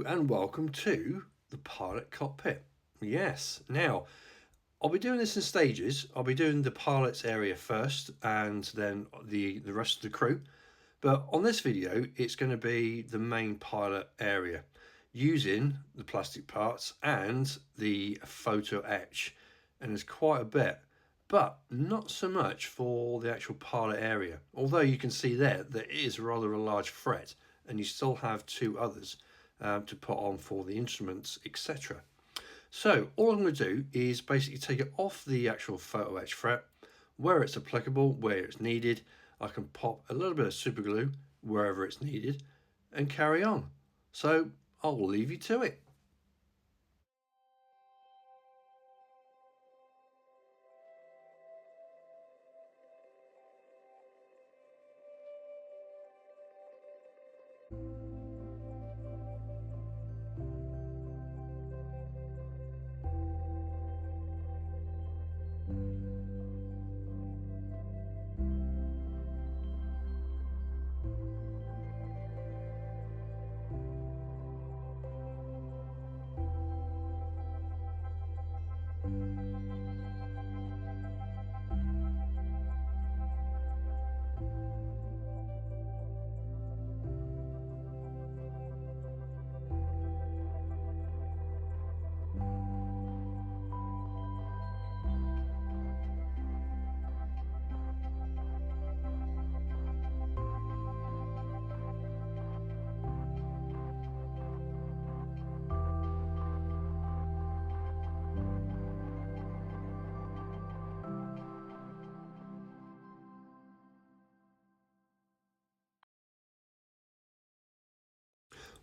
Hello and welcome to the pilot cockpit. Yes, now I'll be doing this in stages. I'll be doing the pilot's area first and then the rest of the crew. But on this video, it's going to be the main pilot area using the plastic parts and the photo etch. And there's quite a bit, but not so much for the actual pilot area. Although you can see there is rather a large fret and you still have two others to put on for the instruments, etc. So all I'm going to do is basically take it off the actual photo etch fret where it's applicable, where it's needed. I can pop a little bit of super glue wherever it's needed and carry on. So I'll leave you to it.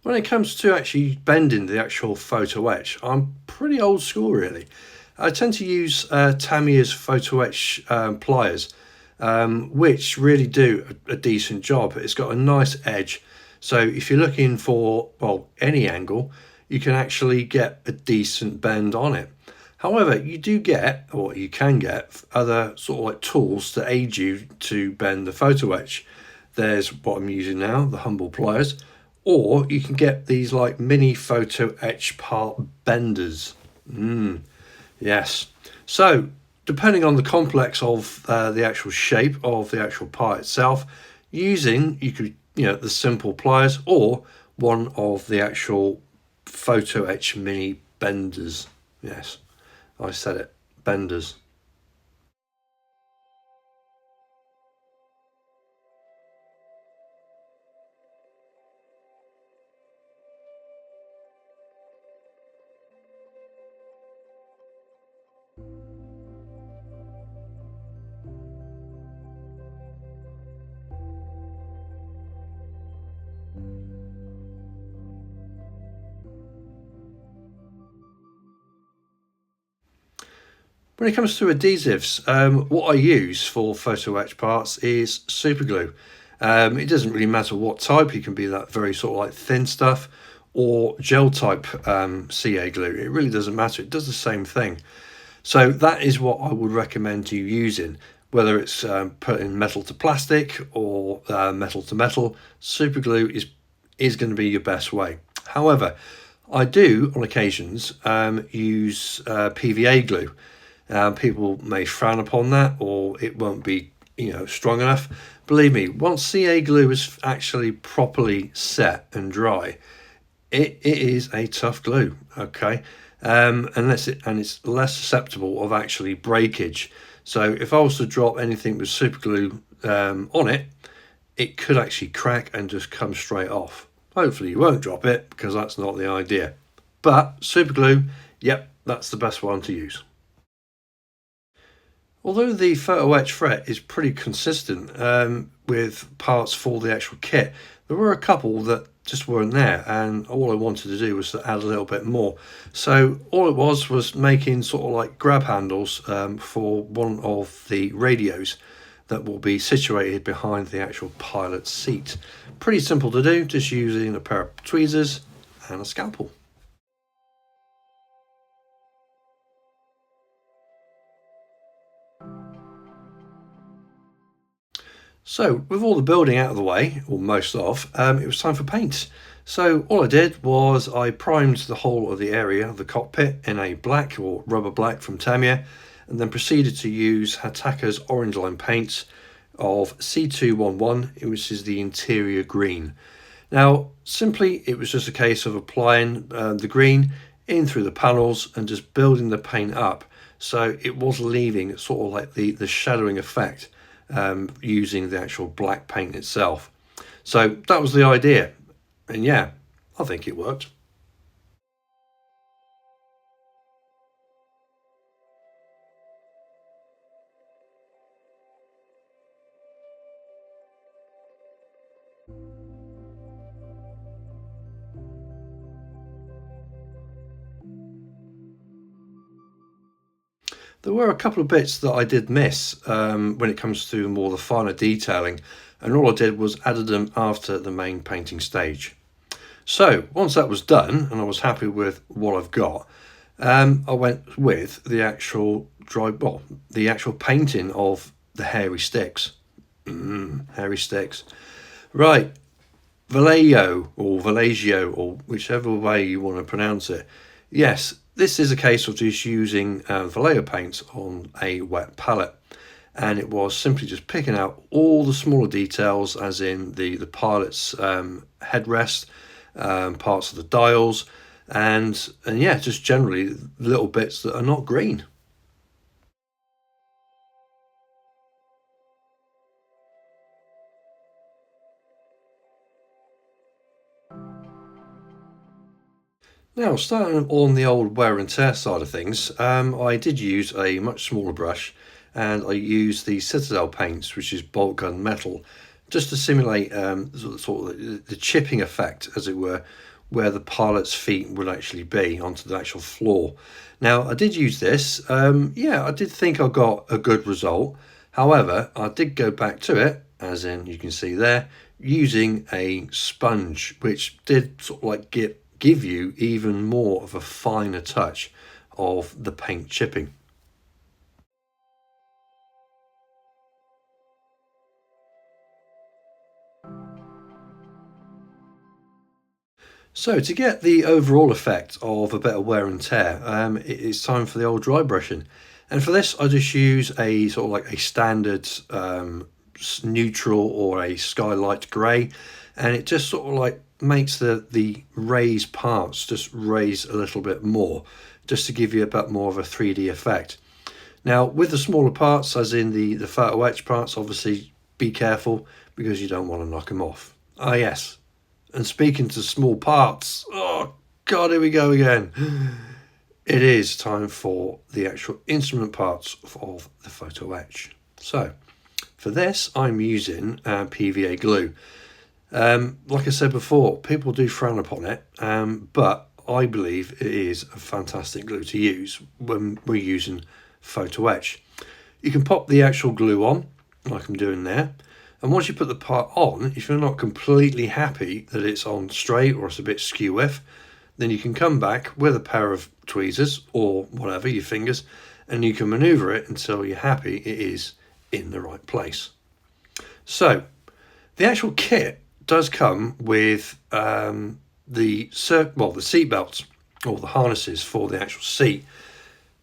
When it comes to actually bending the actual photo etch, I'm pretty old school really. I tend to use Tamiya's photo etch pliers, which really do a decent job. It's got a nice edge. So if you're looking for, well, any angle, you can actually get a decent bend on it. However, you do get, or you can get, other sort of like tools to aid you to bend the photo etch. There's what I'm using now, the Humble pliers, or you can get these like mini photo etch part benders. Yes. So depending on the complex of the actual shape of the actual part itself, you could, the simple pliers or one of the actual photo etch mini benders. Yes, I said it, benders. When it comes to adhesives, what I use for photo etch parts is super glue. It doesn't really matter what type. You can be that very sort of like thin stuff or gel type CA glue. It really doesn't matter. It does the same thing. So that is what I would recommend you using, whether it's putting metal to plastic or metal to metal. Super glue is going to be your best way. However, I do on occasions use PVA glue. People may frown upon that, or it won't be strong enough. Believe me, once CA glue is actually properly set and dry, it is a tough glue. Okay, and it's less susceptible of actually breakage. So if I was to drop anything with super glue on it, it could actually crack and just come straight off. Hopefully you won't drop it, because that's not the idea. But super glue, yep, that's the best one to use. Although the photo etch fret is pretty consistent with parts for the actual kit, there were a couple that just weren't there, and all I wanted to do was to add a little bit more. So all it was making sort of like grab handles for one of the radios that will be situated behind the actual pilot seat. Pretty simple to do, just using a pair of tweezers and a scalpel. So with all the building out of the way, or most of, it was time for paint. So all I did was I primed the whole of the area of the cockpit in a black or rubber black from Tamiya, and then proceeded to use Hataka's orange line paint of C211, which is the interior green. Now, simply, it was just a case of applying the green in through the panels and just building the paint up, so it was leaving sort of like the shadowing effect using the actual black paint itself. So that was the idea, and yeah, I think it worked. There were a couple of bits that I did miss when it comes to more the finer detailing, and all I did was added them after the main painting stage. So once that was done and I was happy with what I've got, I went with the actual the actual painting of the hairy sticks. Hairy sticks. Right, Vallejo or Vallejo or whichever way you want to pronounce it. Yes, this is a case of just using Vallejo paints on a wet palette, and it was simply just picking out all the smaller details, as in the pilot's headrest, parts of the dials, and yeah, just generally little bits that are not green. Now, starting on the old wear and tear side of things, I did use a much smaller brush, and I used the Citadel paints, which is bolt gun metal, just to simulate sort of the chipping effect, as it were, where the pilot's feet would actually be onto the actual floor. Now, I did use this. Yeah, I did think I got a good result. However, I did go back to it, as in you can see there, using a sponge, which did sort of like give you even more of a finer touch of the paint chipping. So to get the overall effect of a better wear and tear, it's time for the old dry brushing. And for this, I just use a sort of like a standard neutral or a skylight grey, and it just sort of like makes the raised parts just raise a little bit more, just to give you a bit more of a 3D effect. Now, with the smaller parts, as in the photo etch parts, obviously be careful because you don't want to knock them off. Ah, yes. And speaking to small parts, oh God, here we go again. It is time for the actual instrument parts of the photo etch. So, for this, I'm using PVA glue. Like I said before, people do frown upon it, but I believe it is a fantastic glue to use when we're using photo etch. You can pop the actual glue on, like I'm doing there, and once you put the part on, if you're not completely happy that it's on straight or it's a bit skew with, then you can come back with a pair of tweezers or whatever, your fingers, and you can maneuver it until you're happy it is in the right place. So the actual kit does come with the seat belts or the harnesses for the actual seat.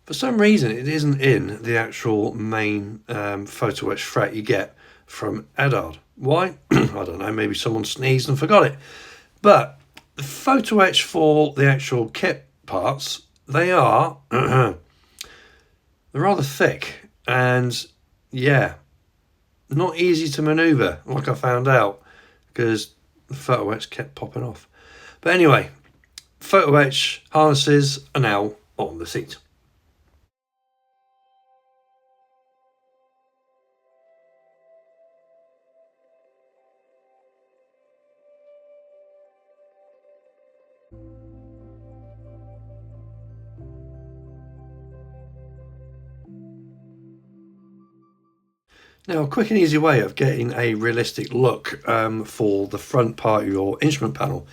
For some reason, it isn't in the actual main photo etch fret you get from Eddard. Why? I don't know, maybe someone sneezed and forgot it. But the photo etch for the actual kit parts, they are they're rather thick, and yeah, not easy to maneuver, like I found out, because the photo etch kept popping off. But anyway, photo etch harnesses are now on the seat. Now, a quick and easy way of getting a realistic look for the front part of your instrument panel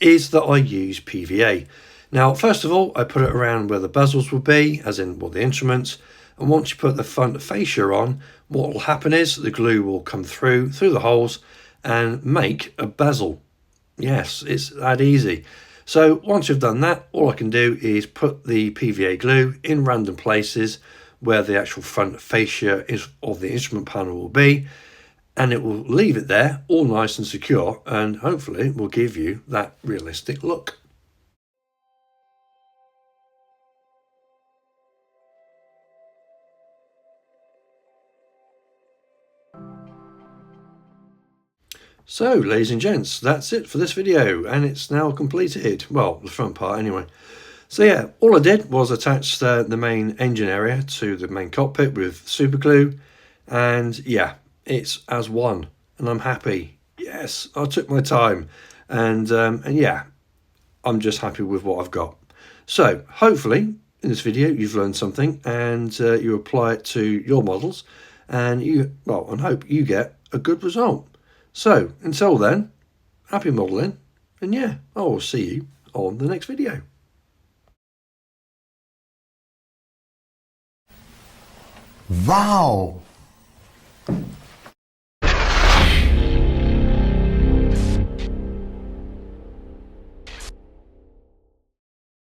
is that I use PVA. Now, first of all, I put it around where the bezels will be, as in the instruments, and once you put the front fascia on, what will happen is the glue will come through the holes and make a bezel. Yes, it's that easy. So once you've done that, all I can do is put the PVA glue in random places where the actual front fascia of the instrument panel will be, and it will leave it there all nice and secure, and hopefully will give you that realistic look. So, ladies and gents, that's it for this video, and it's now completed. Well, the front part anyway. So yeah, all I did was attach the main engine area to the main cockpit with super glue, and yeah, it's as one, and I'm happy. Yes, I took my time, and yeah, I'm just happy with what I've got. So hopefully in this video you've learned something, and you apply it to your models, and and hope you get a good result. So until then, happy modeling, and yeah, I will see you on the next video. Wow!